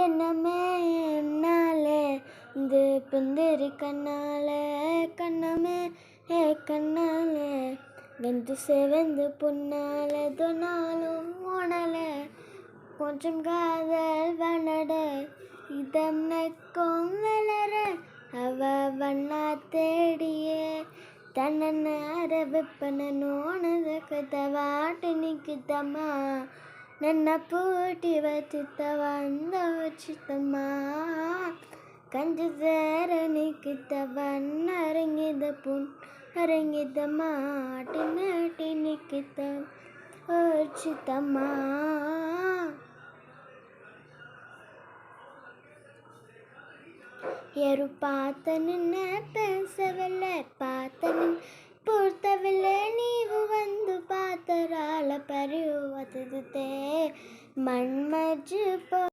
என்னமே என்னாலே இந்த பிந்திரி கண்ணமே கண்ணாலே வெந்து செவந்து பொன்னாலே தொன்னாலும் ஓனலே கொஞ்சம் காதல் வனட இதம் நெக்கும் வளர அவ வண்ணா தேடியே தன்ன அரவிப்பன நோனத கதவாட்டு நிக்குதம்மா ನನ್ನ ಪೂಟಿವ ಚಿತ್ತವಂದ ಚಿತ್ತಮ್ಮ ಕಂಜರ ನಿಕ್ಕಿತವನ್ನ ಅರಂಗಿದ ಪುನ್ ಅರಂಗಿದ ಮಾಟಿ ನಾಟಿ ನಿಕ್ಕಿತ ಚಿತ್ತಮ್ಮ ಯಾರು ಪಾತ ನಿನ್ನ ಪೆನ್ಸವಿಲ್ಲ ಪಾತ ನಿನ್ನ ಪೂರ್ತವಿಲ್ಲ ನೀವು ಒಂದು ಪಾತರಾಳ ಪರಿಯುವತೆ ಮಣ್ಮಜ್ಜು